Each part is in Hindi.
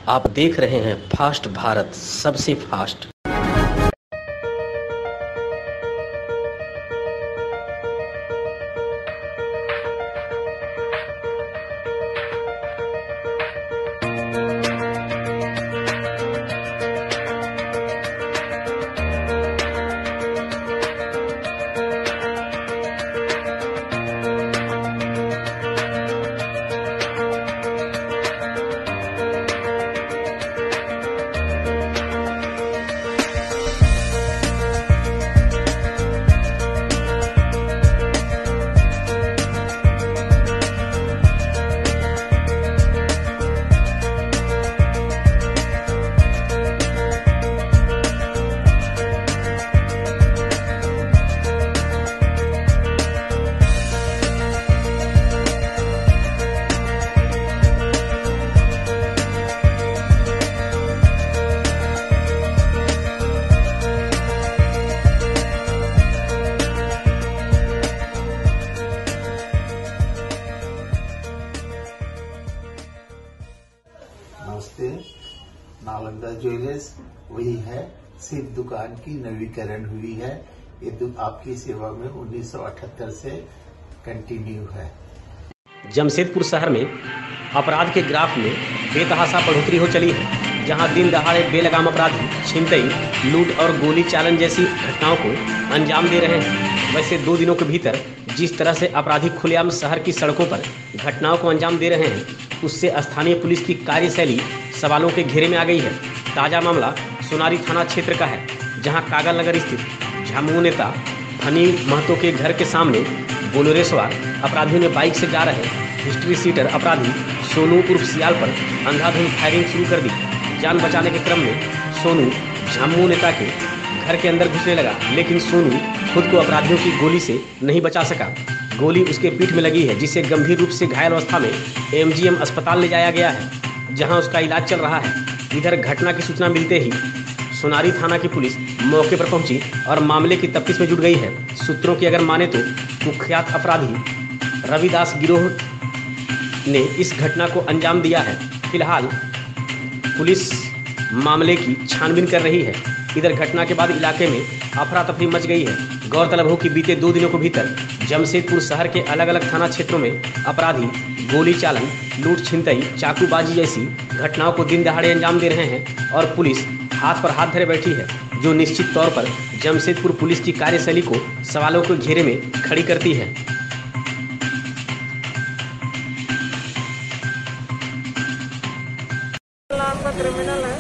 आप देख रहे हैं फास्ट भारत, सबसे फास्ट। नमस्ते। नालंदा ज्वेलर्स वही है, सिर्फ दुकान की नवीकरण हुई है। ये आपकी सेवा में 1978 से कंटिन्यू है। जमशेदपुर शहर में अपराध के ग्राफ में बेतहाशा बढ़ोतरी हो चली है, जहां दिन दहाड़े बेलगाम अपराधी छिनतई, लूट और गोली चालन जैसी घटनाओं को अंजाम दे रहे हैं। वैसे 2 दिनों के भीतर जिस तरह से अपराधी खुलेआम शहर की सड़कों पर घटनाओं को अंजाम दे रहे हैं, उससे स्थानीय पुलिस की कार्यशैली सवालों के घेरे में आ गई है। ताज़ा मामला सोनारी थाना क्षेत्र का है, जहां कागल नगर स्थित झामुमो नेता फनी महतो के घर के सामने बोलेरो सवार अपराधियों ने बाइक से जा रहे हिस्ट्री सीटर अपराधी सोनू उर्फ सियाल पर अंधाधुंध फायरिंग शुरू कर दी। जान बचाने के क्रम में सोनू झामुमो नेता के घर के अंदर घुसने लगा, लेकिन सोनू खुद को अपराधियों की गोली से नहीं बचा सका। गोली उसके पीठ में लगी है, जिसे गंभीर रूप से घायल अवस्था में एमजीएम अस्पताल ले जाया गया है, जहां उसका इलाज चल रहा है। इधर घटना की सूचना मिलते ही सोनारी थाना की पुलिस मौके पर पहुंची और मामले की तफ्तीश में जुट गई है। सूत्रों की अगर माने तो कुख्यात अपराधी रविदास गिरोह ने इस घटना को अंजाम दिया है। फिलहाल पुलिस मामले की छानबीन कर रही है। इधर घटना के बाद इलाके में अफरा तफरी मच गई है। गौरतलब हो कि बीते 2 दिनों के भीतर जमशेदपुर शहर के अलग अलग थाना क्षेत्रों में अपराधी गोली चालन, लूट छिनतई, चाकूबाजी जैसी घटनाओं को दिन दहाड़े अंजाम दे रहे हैं और पुलिस हाथ पर हाथ धरे बैठी है, जो निश्चित तौर पर जमशेदपुर पुलिस की कार्यशैली को सवालों के घेरे में खड़ी करती है। नाम का क्रिमिनल है,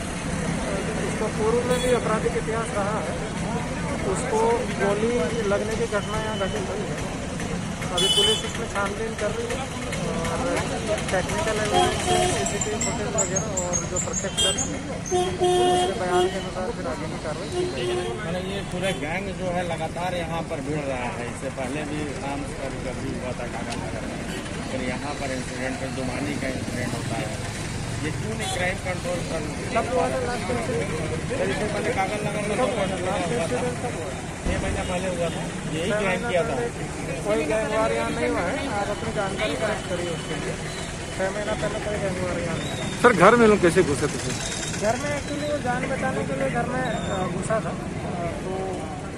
उसका पूर्व में भी आपराधिक इतिहास रहा है। उसको गोली लगने की घटना यहाँ घटित हुई है। अभी पुलिस इसमें छानबीन कर रही है और टेक्निकल एविडेंस, सीसीटीवी फुटेज वगैरह और जो प्रत्यक्षदर्शी हैं उसके बयान के अनुसार फिर आगे की कार्रवाई की जाएगी। मतलब ये पूरा गैंग जो है लगातार यहाँ पर भिड़ रहा है। इससे पहले भी आर्म्स का रिकवरी हुआ था कागल नगर में, फिर यहाँ पर इंसिडेंट पर दुमानी का इंसिडेंट होता है। ये क्यों नहीं क्राइम कंट्रोल कर पहले कागल नगर में 6 महीना पहले हुआ था, यही क्राइम किया था। कोई गैंगवार यहाँ नहीं हुआ है। आप अपनी जानकारी कलेक्ट करिए उसके लिए। 6 महीना पहले कोई गैंगवार यहाँ नहीं हुआ। सर घर में लोग कैसे घुसे थे? घर में एक्चुअली वो जान बचाने के लिए घर में घुसा था, तो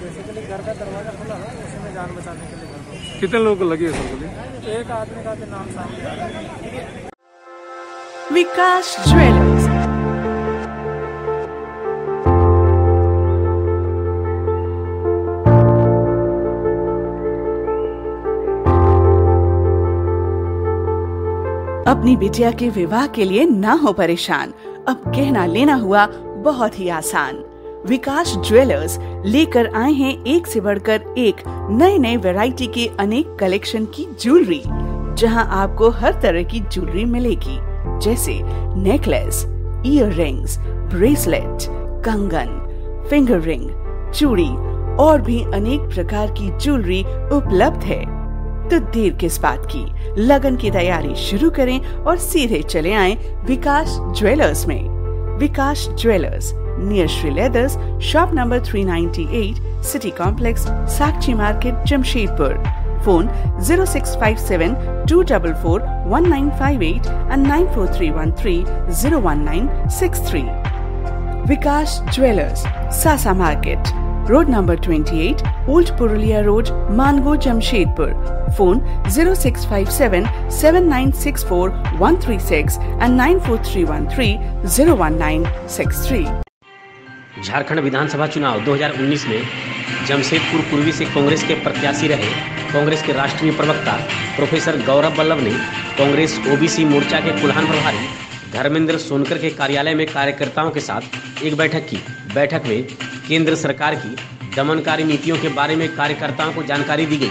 बेसिकली घर का दरवाजा खुला था, उसी में जान बचाने के लिए घर में। कितने लोगों को लगी है सर गोली? एक आदमी का भी नाम सामने आ रहा है। विकास ज्वेलर्स। अपनी बिटिया के विवाह के लिए ना हो परेशान, अब कहना लेना हुआ बहुत ही आसान। विकास ज्वेलर्स लेकर आए हैं एक से बढ़कर एक नए वैरायटी के अनेक कलेक्शन की ज्वेलरी, जहां आपको हर तरह की ज्वेलरी मिलेगी, जैसे नेकलेस, ईयर रिंग्स, ब्रेसलेट, कंगन, फिंगर रिंग, चूड़ी और भी अनेक प्रकार की ज्वेलरी उपलब्ध है। तो देर किस बात की, लगन की तैयारी शुरू करें और सीधे चले आएं विकास ज्वेलर्स में। Vikas jewellers near Shri leathers, shop number 398, city complex, Sakshi market, Jamshedpur. Phone 0657-244-1958 and 94313-01963. Vikas Jewellers, Sasa Market, Road number 28, Old Purulia Road, Mango, Jamshedpur. Phone 0657-7964-136 and 94313-01963. Jharkhand विधानसभा चुनाव 2019 में जमशेदपुर पूर्वी से कांग्रेस के प्रत्याशी रहे कांग्रेस के राष्ट्रीय प्रवक्ता प्रोफेसर गौरव वल्लभ ने कांग्रेस ओबीसी मोर्चा के कुल्हान प्रभारी धर्मेंद्र सोनकर के कार्यालय में कार्यकर्ताओं के साथ एक बैठक की। बैठक में केंद्र सरकार की दमनकारी नीतियों के बारे में कार्यकर्ताओं को जानकारी दी गई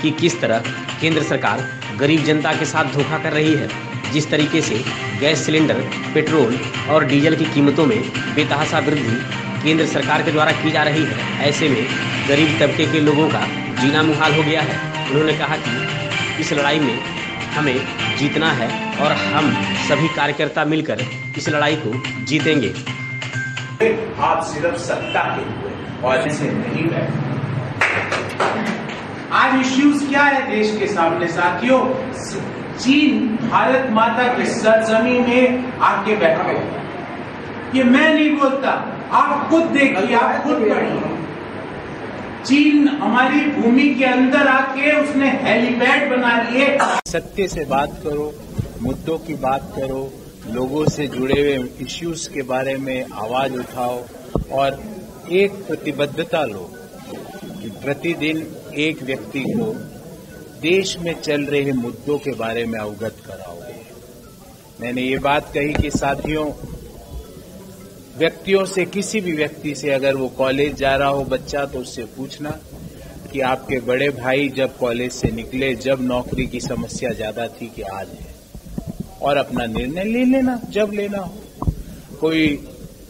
कि किस तरह केंद्र सरकार गरीब जनता के साथ धोखा कर रही है। जिस तरीके से गैस सिलेंडर, पेट्रोल और डीजल की कीमतों में बेतहाशा वृद्धि केंद्र सरकार के द्वारा की जा रही है, ऐसे में गरीब तबके के लोगों का जीना मुहाल हो गया है। उन्होंने कहा कि इस लड़ाई में हमें जीतना है और हम सभी कार्यकर्ता मिलकर इस लड़ाई को जीतेंगे। आप सिर्फ सत्ता के हुए और ऐसे नहीं है। आज इश्यूज क्या है देश के सामने साथियों? चीन भारत माता की सरजमी में आके बैठा है। ये मैं नहीं बोलता, आप खुद देखिए, आप खुद पढ़िए। चीन हमारी भूमि के अंदर आके उसने हेलीपैड बना लिए। सत्य से बात करो, मुद्दों की बात करो, लोगों से जुड़े हुए इश्यूज के बारे में आवाज उठाओ और एक प्रतिबद्धता लो कि प्रतिदिन एक व्यक्ति को देश में चल रहे मुद्दों के बारे में अवगत कराओगे। मैंने ये बात कही कि साथियों, व्यक्तियों से, किसी भी व्यक्ति से अगर वो कॉलेज जा रहा हो बच्चा, तो उससे पूछना कि आपके बड़े भाई जब कॉलेज से निकले, जब नौकरी की समस्या ज्यादा थी कि आज है, और अपना निर्णय ले लेना जब लेना हो। कोई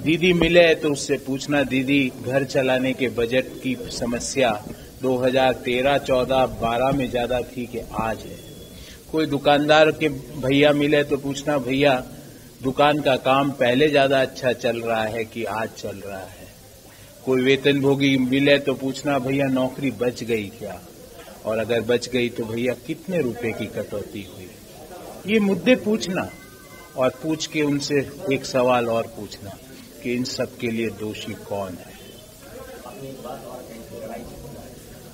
दीदी मिले तो उससे पूछना, दीदी घर चलाने के बजट की समस्या 2013, 14, 12 में ज्यादा थी कि आज है। कोई दुकानदार के भैया मिले तो पूछना, भैया दुकान का काम पहले ज्यादा अच्छा चल रहा है कि आज चल रहा है। कोई वेतनभोगी मिले तो पूछना, भैया नौकरी बच गई क्या, और अगर बच गई तो भैया कितने रुपए की कटौती हुई। ये मुद्दे पूछना और पूछ के उनसे एक सवाल और पूछना कि इन सब के लिए दोषी कौन है।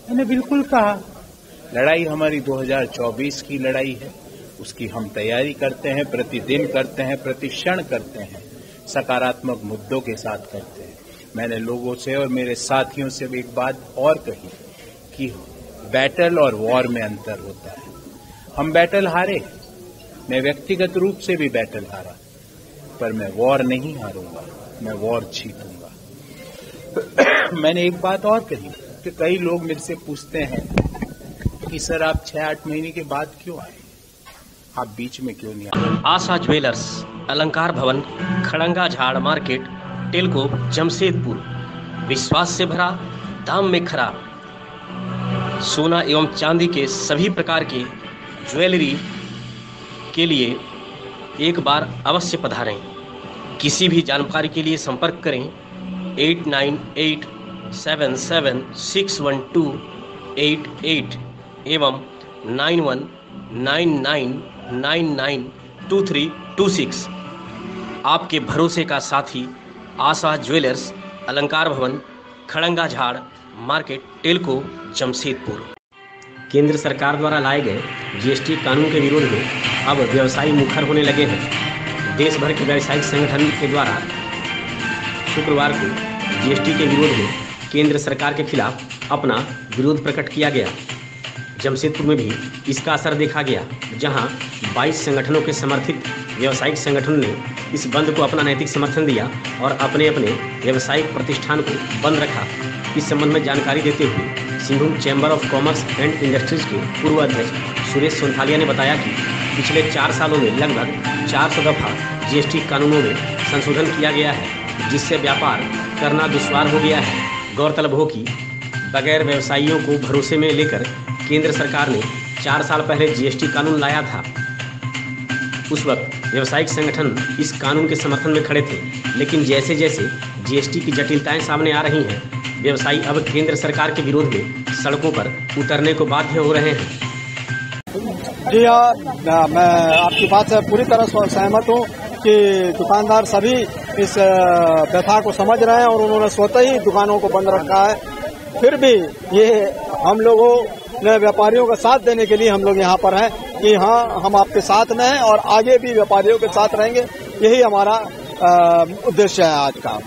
मैंने बिल्कुल कहा, लड़ाई हमारी 2024 की लड़ाई है, उसकी हम तैयारी करते हैं, प्रतिदिन करते हैं, प्रतिक्षण करते हैं, सकारात्मक मुद्दों के साथ करते हैं। मैंने लोगों से और मेरे साथियों से भी एक बात और कही कि बैटल और वॉर में अंतर होता है। हम बैटल हारे, मैं व्यक्तिगत रूप से भी बैटल हारा, पर मैं वॉर नहीं हारूंगा, मैं वॉर जीतूंगा। मैंने एक बात और कही कि कई लोग मेरे से पूछते हैं कि सर आप 6-8 महीने के बाद क्यों आए, आप बीच में क्यों नहीं आए। आशा ज्वेलर्स, अलंकार भवन, खड़ंगा झाड़ मार्केट, टेलको, जमशेदपुर। विश्वास से भरा, दाम में खरा। सोना एवं चांदी के सभी प्रकार के ज्वेलरी के लिए एक बार अवश्य पधारें। किसी भी जानकारी के लिए संपर्क करें 8987761288 एवं 9199992326। आपके भरोसे का साथी आशा ज्वेलर्स, अलंकार भवन, खड़ंगा झाड़ मार्केट, टेलको, जमशेदपुर। केंद्र सरकार द्वारा लाए गए जीएसटी कानून के विरोध में अब व्यवसायी मुखर होने लगे हैं। देश भर के व्यावसायिक संगठन के द्वारा शुक्रवार को जीएसटी के विरोध में केंद्र सरकार के खिलाफ अपना विरोध प्रकट किया गया। जमशेदपुर में भी इसका असर देखा गया, जहां 22 संगठनों के समर्थित व्यावसायिक संगठनों ने इस बंद को अपना नैतिक समर्थन दिया और अपने अपने व्यावसायिक प्रतिष्ठान को बंद रखा। इस संबंध में जानकारी देते हुए Singhbhum chamber of commerce and industries के पूर्व अध्यक्ष सुरेश सोनथालिया ने बताया कि पिछले 4 सालों में लगभग 400 दफा जीएसटी कानूनों में संशोधन किया गया है, जिससे व्यापार करना दुश्वार हो गया है। गौरतलब हो कि बगैर व्यवसायियों को भरोसे में लेकर केंद्र सरकार ने 4 साल पहले जीएसटी कानून लाया था। उस वक्त व्यावसायिक संगठन इस कानून के समर्थन में खड़े थे, लेकिन जैसे जैसे जीएसटी की जटिलताएं सामने आ रही हैं, व्यवसायी अब केंद्र सरकार के विरोध में सड़कों पर उतरने को बाध्य हो रहे हैं। जी हाँ, मैं आपकी बात से पूरी तरह सहमत हूँ कि दुकानदार सभी इस व्यथा को समझ रहे हैं और उन्होंने स्वतः ही दुकानों को बंद रखा है। फिर भी ये हम लोगों ने व्यापारियों का साथ देने के लिए हम लोग यहाँ पर हैं कि हाँ, हम आपके साथ में हैं और आगे भी व्यापारियों के साथ रहेंगे। यही हमारा उद्देश्य है आज का।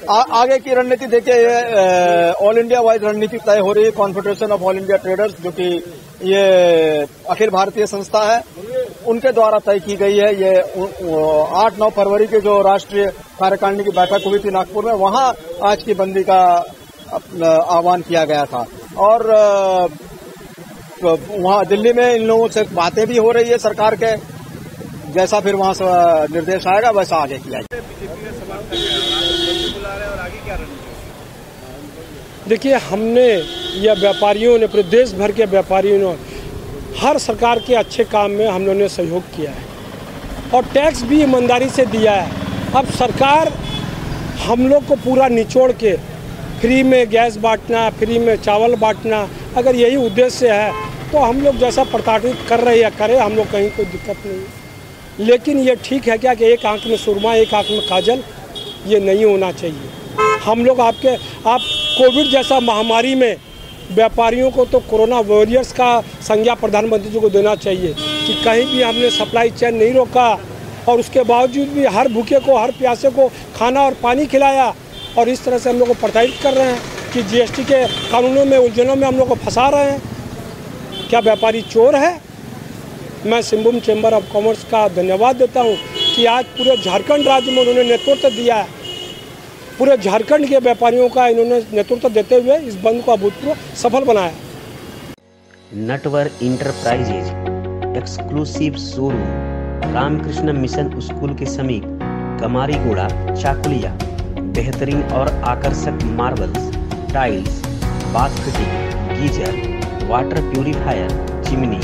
आगे की रणनीति देखिए, ऑल इंडिया वाइज रणनीति तय हो रही है। Confederation of all India traders, जो कि ये अखिल भारतीय संस्था है, उनके द्वारा तय की गई है। ये 8-9 फरवरी के जो राष्ट्रीय कार्यकारिणी की बैठक हुई थी नागपुर में, वहां आज की बंदी का आह्वान किया गया था और वहां दिल्ली में इन लोगों से बातें भी हो रही है सरकार के। जैसा फिर वहां से निर्देश आएगा वैसा आगे किया जाएगा। देखिए, हमने या व्यापारियों ने, पूरे देश भर के व्यापारियों ने हर सरकार के अच्छे काम में हम लोगों ने सहयोग किया है और टैक्स भी ईमानदारी से दिया है। अब सरकार हम लोग को पूरा निचोड़ के फ्री में गैस बांटना, फ्री में चावल बांटना, अगर यही उद्देश्य है तो हम लोग जैसा प्रताड़ित कर रहे या करें, हम लोग कहीं कोई दिक्कत नहीं है। लेकिन ये ठीक है क्या कि एक आंख में सुरमा एक आंख में काजल, ये नहीं होना चाहिए। हम लोग आप कोविड जैसा महामारी में व्यापारियों को तो कोरोना वॉरियर्स का संज्ञा प्रधानमंत्री जी को देना चाहिए कि कहीं भी हमने सप्लाई चेन नहीं रोका और उसके बावजूद भी हर भूखे को, हर प्यासे को खाना और पानी खिलाया। और इस तरह से हम लोग को प्रताड़ित कर रहे हैं कि जीएसटी के कानूनों में, उलझनों में हम लोग को फंसा रहे हैं। क्या व्यापारी चोर है? मैं सिंहभूम चैम्बर ऑफ कॉमर्स का धन्यवाद देता हूं कि आज पूरे झारखंड राज्य में उन्होंने नेतृत्व दिया है। पूरे झारखंड के व्यापारियों का इन्होंने नेतृत्व देते हुए इस बंद को अभूतपूर्व सफल बनाया। Natwar enterprises exclusive showroom Ramakrishna mission school के समीप कमारीगोड़ा, चाकुलिया। बेहतरीन और आकर्षक marbles, tiles, bath fitting, geyser, water purifier, chimney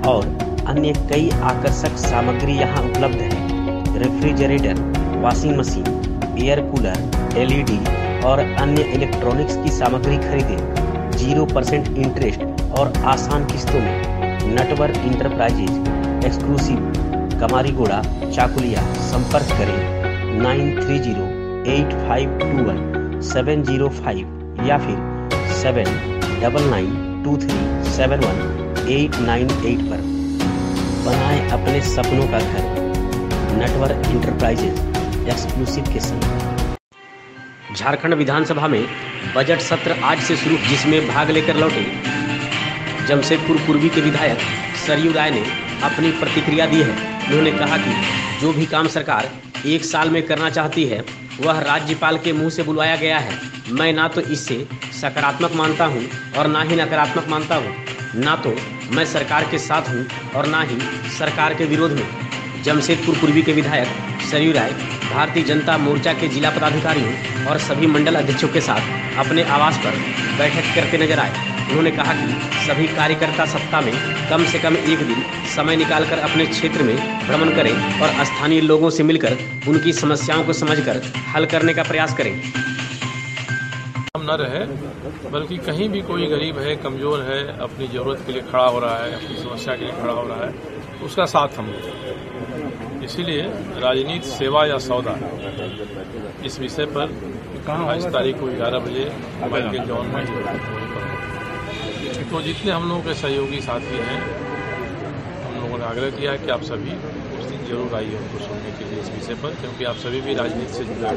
और अन्य कई आकर्षक सामग्री यहाँ उपलब्ध है। Refrigerator, washing machine, air cooler, LED और अन्य इलेक्ट्रॉनिक्स की सामग्री खरीदें 0% इंटरेस्ट और आसान किस्तों में। Natwar enterprises exclusive, Kamarigora, Chakulia. संपर्क करें 9308521705 या फिर 7992371898 पर। बनाएं अपने सपनों का घर नटवर इंटरप्राइजेज एक्सक्लूसिव के संग। झारखंड विधानसभा में बजट सत्र आज से शुरू, जिसमें भाग लेकर लौटे जमशेदपुर पूर्वी के विधायक सरयू राय ने अपनी प्रतिक्रिया दी है। उन्होंने कहा कि जो भी काम सरकार 1 साल में करना चाहती है वह राज्यपाल के मुंह से बुलवाया गया है। मैं ना तो इससे सकारात्मक मानता हूं और ना ही नकारात्मक मानता हूं। ना तो मैं सरकार के साथ हूं और ना ही सरकार के विरोध में। जमशेदपुर पूर्वी के विधायक सरयू राय भारतीय जनता मोर्चा के जिला पदाधिकारियों और सभी मंडल अध्यक्षों के साथ अपने आवास पर बैठक करते नजर आए। उन्होंने कहा कि सभी कार्यकर्ता सप्ताह में कम से कम 1 दिन समय निकालकर अपने क्षेत्र में भ्रमण करें और स्थानीय लोगों से मिलकर उनकी समस्याओं को समझकर हल करने का प्रयास करें। हम न रहे, बल्कि कहीं भी कोई गरीब है, कमजोर है, अपनी जरूरत के लिए खड़ा हो रहा है, अपनी समस्या के लिए खड़ा हो रहा है, उसका साथ हम लोग। इसीलिए राजनीति सेवा या सौदा, इस विषय पर 22 तारीख को 11 बजे माइकल जॉन में तो जितने हम लोगों के सहयोगी साथी हैं, हम लोगों ने आग्रह किया है कि आप सभी उस दिन जरूर आइए उनको सुनने के लिए इस विषय पर, क्योंकि आप सभी भी राजनीति से जुड़े हैं।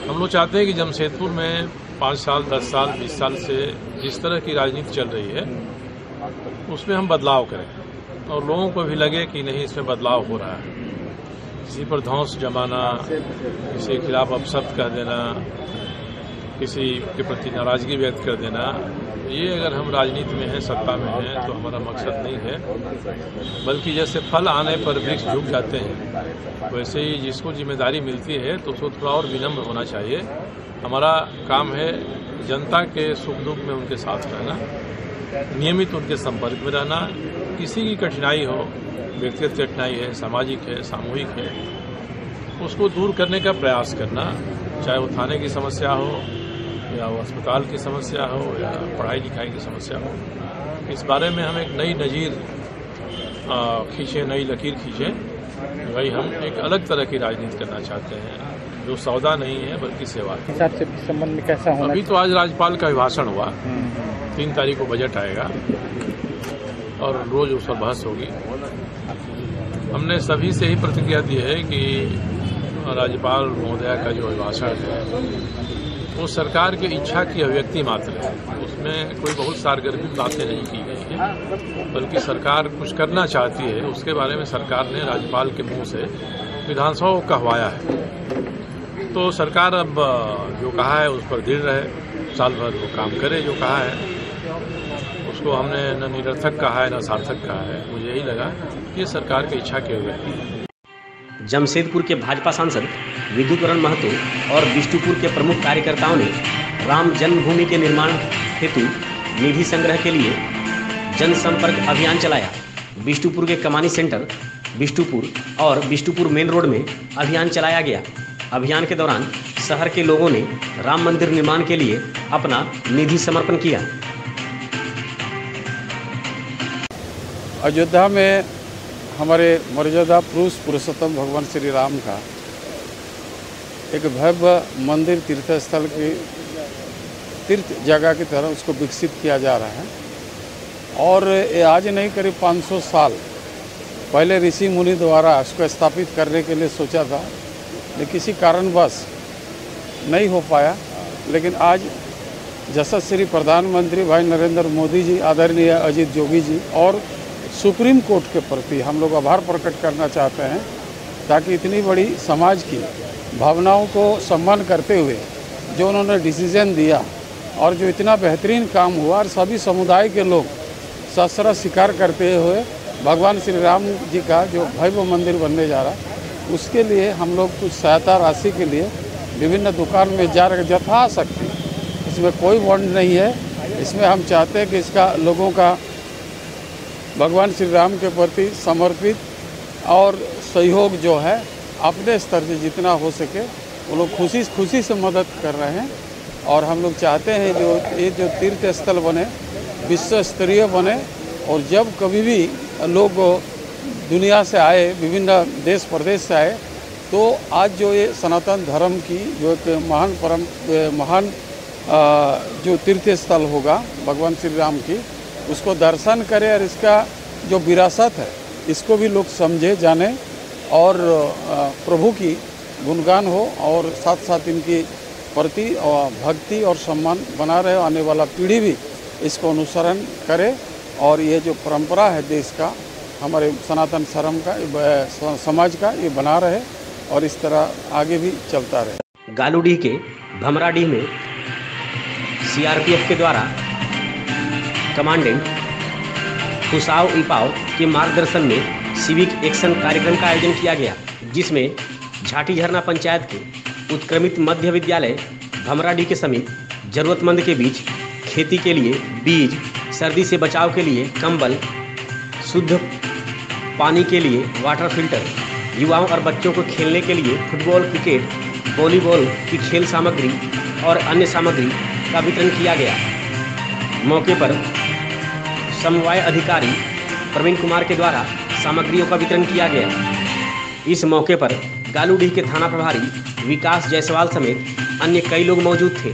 हम लोग चाहते हैं कि जमशेदपुर में 5 साल, 10 साल, 20 साल से जिस तरह की राजनीति चल रही है उसमें हम बदलाव करें और लोगों को भी लगे कि नहीं, इसमें बदलाव हो रहा है। किसी पर धौंस जमाना, किसी के खिलाफ अपशब्द कह देना, किसी के प्रति नाराजगी व्यक्त कर देना, ये अगर हम राजनीति में हैं, सत्ता में हैं, तो हमारा मकसद नहीं है। बल्कि जैसे फल आने पर वृक्ष झुक जाते हैं, वैसे ही जिसको जिम्मेदारी मिलती है तो उसको थोड़ा और विनम्र होना चाहिए। हमारा काम है जनता के सुख दुख में उनके साथ रहना, नियमित उनके संपर्क में रहना। किसी की कठिनाई हो, व्यक्तिगत कठिनाई है, सामाजिक है, सामूहिक है, उसको दूर करने का प्रयास करना, चाहे वो थाने की समस्या हो या वो अस्पताल की समस्या हो या पढ़ाई लिखाई की समस्या हो। इस बारे में हम एक नई नज़ीर खींचे, नई लकीर खींचे। भाई हम एक अलग तरह की राजनीति करना चाहते हैं, जो सौदा नहीं है बल्कि सेवा है। हिसाब से संबंध में कैसा होना? अभी तो आज राज्यपाल का अभिभाषण हुआ, 3 तारीख को बजट आएगा और रोज उस पर बहस होगी। हमने सभी से ही प्रतिक्रिया दी है कि राज्यपाल महोदया का जो अभिभाषण है वो सरकार की इच्छा की अभिव्यक्ति मात्र है, उसमें कोई बहुत सारगर्मी बातें नहीं की गई है, बल्कि सरकार कुछ करना चाहती है उसके बारे में सरकार ने राज्यपाल के मुंह से विधानसभा को कहवाया है। तो सरकार अब जो कहा है उस पर दृढ़ रहे, साल भर वो काम करे जो कहा है। उसको हमने न निरर्थक कहा है न सार्थक कहा है। मुझे यही लगा कि ये सरकार की इच्छा की अभिव्यक्ति है। जमशेदपुर के भाजपा सांसद विद्युतवरण महतो और बिष्टुपुर के प्रमुख कार्यकर्ताओं ने राम जन्मभूमि के निर्माण हेतु निधि संग्रह के लिए जनसंपर्क अभियान चलाया। बिष्टुपुर के कमानी सेंटर बिष्टुपुर और बिष्टुपुर मेन रोड में अभियान चलाया गया। अभियान के दौरान शहर के लोगों ने राम मंदिर निर्माण के लिए अपना निधि समर्पण किया। अयोध्या में हमारे मर्यादा पुरुष पुरुषोत्तम भगवान श्री राम का एक भव्य मंदिर तीर्थ स्थल की तीर्थ जगह की तरह उसको विकसित किया जा रहा है। और ये आज नहीं करीब 500 साल पहले ऋषि मुनि द्वारा उसको स्थापित करने के लिए सोचा था, लेकिन किसी कारणवश नहीं हो पाया। लेकिन आज यशस्वी प्रधानमंत्री भाई नरेंद्र मोदी जी, आदरणीय अजीत जोगी जी और सुप्रीम कोर्ट के प्रति हम लोग आभार प्रकट करना चाहते हैं, ताकि इतनी बड़ी समाज की भावनाओं को सम्मान करते हुए जो उन्होंने डिसीजन दिया और जो इतना बेहतरीन काम हुआ और सभी समुदाय के लोग सशस्त्र स्वीकार करते हुए भगवान श्री राम जी का जो भव्य मंदिर बनने जा रहा है, उसके लिए हम लोग कुछ सहायता राशि के लिए विभिन्न दुकान में जा रहे यथाशक्ति, इसमें कोई बॉन्ड नहीं है। इसमें हम चाहते हैं कि इसका लोगों का भगवान श्री राम के प्रति समर्पित और सहयोग जो है अपने स्तर से जितना हो सके वो लोग खुशी से मदद कर रहे हैं। और हम लोग चाहते हैं जो तीर्थ स्थल बने, विश्व स्तरीय बने, और जब कभी भी लोग दुनिया से आए, विभिन्न देश प्रदेश से आए, तो आज जो ये सनातन धर्म की जो एक महान जो तीर्थ स्थल होगा भगवान श्री राम की, उसको दर्शन करें और इसका जो विरासत है इसको भी लोग समझे जाने और प्रभु की गुणगान हो और साथ साथ इनकी प्रति भक्ति और सम्मान बना रहे। आने वाला पीढ़ी भी इसको अनुसरण करे और ये जो परंपरा है देश का, हमारे सनातन धर्म का, समाज का, ये बना रहे और इस तरह आगे भी चलता रहे। गालूडीह के भमराडीह में सीआरपीएफ के द्वारा कमांडेंट खुशाव इपाव के मार्गदर्शन में सिविक एक्शन कार्यक्रम का आयोजन किया गया, जिसमें झाटी झरना पंचायत के उत्क्रमित मध्य विद्यालय भमराडीह के समीप जरूरतमंद के बीच खेती के लिए बीज, सर्दी से बचाव के लिए कंबल, शुद्ध पानी के लिए वाटर फिल्टर, युवाओं और बच्चों को खेलने के लिए फुटबॉल, क्रिकेट, वॉलीबॉल की खेल सामग्री और अन्य सामग्री का वितरण किया गया। मौके पर समवाय अधिकारी प्रवीण कुमार के द्वारा सामग्रियों का वितरण किया गया। इस मौके पर गालूडीह के थाना प्रभारी विकास जायसवाल समेत अन्य कई लोग मौजूद थे।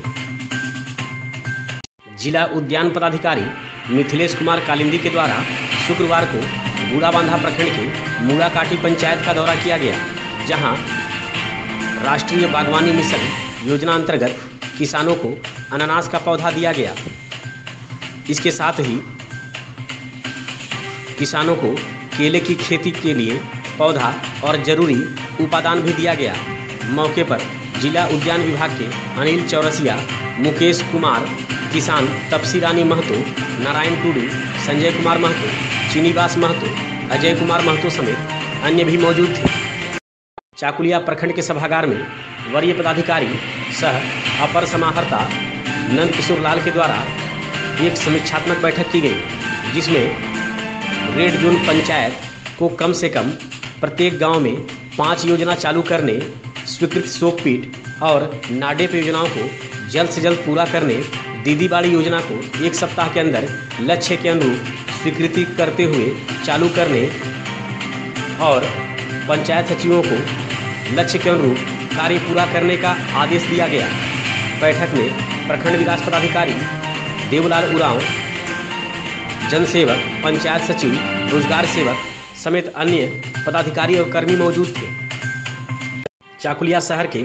जिला उद्यान पदाधिकारी मिथिलेश कुमार कालिंदी के द्वारा शुक्रवार को बूढ़ाबांधा प्रखंड के मूड़ाकाटी पंचायत का दौरा किया गया, जहां राष्ट्रीय बागवानी मिशन योजना अंतर्गत किसानों को अनानास का पौधा दिया गया। इसके साथ ही किसानों को केले की खेती के लिए पौधा और जरूरी उपादान भी दिया गया। मौके पर जिला उद्यान विभाग के अनिल चौरसिया, मुकेश कुमार, किसान तपसी रानी महतो, नारायण टुडू, संजय कुमार महतो, चीनीवास महतो, अजय कुमार महतो समेत अन्य भी मौजूद थे। चाकुलिया प्रखंड के सभागार में वरीय पदाधिकारी सह अपर समाहर्ता नंद किशोर लाल के द्वारा एक समीक्षात्मक बैठक की गई, जिसमें रेड जोन पंचायत को कम से कम प्रत्येक गांव में 5 योजना चालू करने, स्वीकृत शोकपीठ और नाडेप योजनाओं को जल्द से जल्द पूरा करने, दीदी बाड़ी योजना को 1 सप्ताह के अंदर लक्ष्य के अनुरूप स्वीकृति करते हुए चालू करने और पंचायत सचिवों को लक्ष्य के अनुरूप कार्य पूरा करने का आदेश दिया गया। बैठक में प्रखंड विकास पदाधिकारी देवलाल उरांव, जनसेवक, पंचायत सचिव, रोजगार सेवक समेत अन्य पदाधिकारी और कर्मी मौजूद थे। चाकुलिया शहर के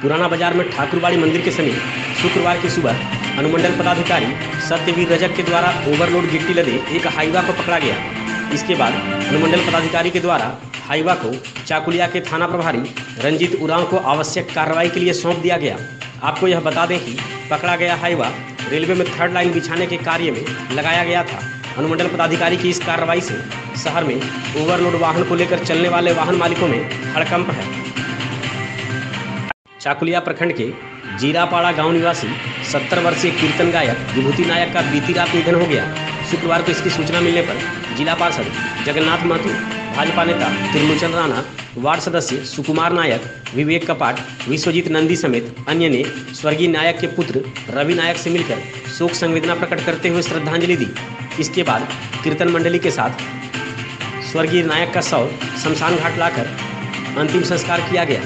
पुराना बाजार में ठाकुरबाड़ी मंदिर के समीप शुक्रवार की सुबह अनुमंडल पदाधिकारी सत्यवीर रजक के द्वारा ओवरलोड गिट्टी लदे एक हाईवा को पकड़ा गया। इसके बाद अनुमंडल पदाधिकारी के द्वारा हाईवा को चाकुलिया के थाना प्रभारी रंजीत उरांव को आवश्यक कार्रवाई के लिए सौंप दिया गया। आपको यह बता दें कि पकड़ा गया हाईवा रेलवे में 3rd लाइन बिछाने के कार्य में लगाया गया था। अनुमंडल पदाधिकारी की इस कार्रवाई से शहर में ओवरलोड वाहन को लेकर चलने वाले वाहन मालिकों में हड़कंप है। चाकुलिया प्रखंड के जीरापाड़ा गांव निवासी 70 वर्षीय कीर्तन गायक विभूति नायक का बीती रात निधन हो गया। शुक्रवार को इसकी सूचना मिलने पर जिला पार्षद जगन्नाथ महतो, भाजपा नेता त्रिलोचन राणा, वार्ड सदस्य सुकुमार नायक, विवेक कपाट, विश्वजीत नंदी समेत अन्य ने स्वर्गीय नायक के पुत्र रवि नायक से मिलकर शोक संवेदना प्रकट करते हुए श्रद्धांजलि दी। इसके बाद कीर्तन मंडली के साथ स्वर्गीय नायक का शव शमशान घाट लाकर अंतिम संस्कार किया गया।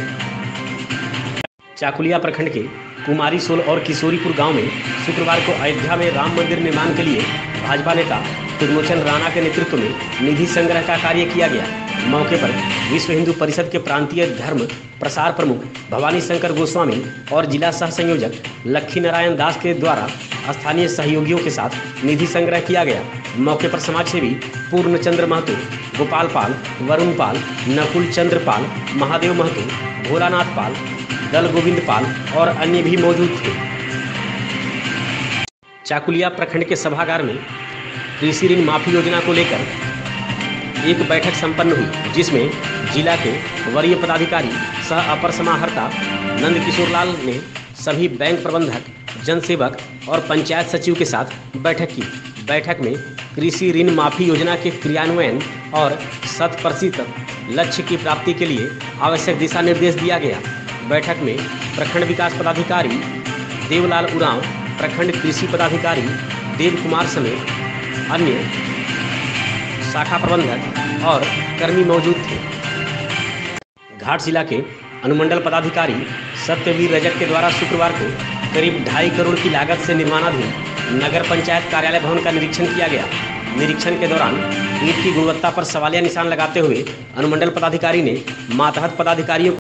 चाकुलिया प्रखंड के कुमारी सोल और किशोरीपुर गांव में शुक्रवार को अयोध्या में राम मंदिर निर्माण के लिए भाजपा नेता त्रिलोचन राणा के नेतृत्व में निधि संग्रह का कार्य किया गया। मौके पर विश्व हिंदू परिषद के प्रांतीय धर्म प्रसार प्रमुख भवानी शंकर गोस्वामी और जिला सह संयोजक लक्ष्मी नारायण दास के द्वारा स्थानीय सहयोगियों के साथ निधि संग्रह किया गया। मौके पर समाजसेवी पूर्णचंद्र महतो, गोपाल पाल, वरुण पाल, नकुल चंद्र पाल, महादेव महतो, भोलानाथ पाल, दल गोविंद पाल और अन्य भी मौजूद थे। चाकुलिया प्रखंड के सभागार में कृषि ऋण माफी योजना को लेकर एक बैठक संपन्न हुई, जिसमें जिला के वरीय पदाधिकारी सह अपर समाहर्ता नंद किशोर लाल ने सभी बैंक प्रबंधक, जनसेवक और पंचायत सचिव के साथ बैठक की। बैठक में कृषि ऋण माफी योजना के क्रियान्वयन और 100% लक्ष्य की प्राप्ति के लिए आवश्यक दिशा निर्देश दिया गया। बैठक में प्रखंड विकास पदाधिकारी देवलाल उरांव, प्रखंड कृषि पदाधिकारी देव कुमार समेत अन्य शाखा प्रबंधक और कर्मी मौजूद थे। घाट जिला के अनुमंडल पदाधिकारी सत्यवीर रजक के द्वारा शुक्रवार को करीब 2.5 करोड़ की लागत से निर्माणाधीन नगर पंचायत कार्यालय भवन का निरीक्षण किया गया। निरीक्षण के दौरान ईंट की गुणवत्ता पर सवालिया निशान लगाते हुए अनुमंडल पदाधिकारी ने मातहत पदाधिकारियों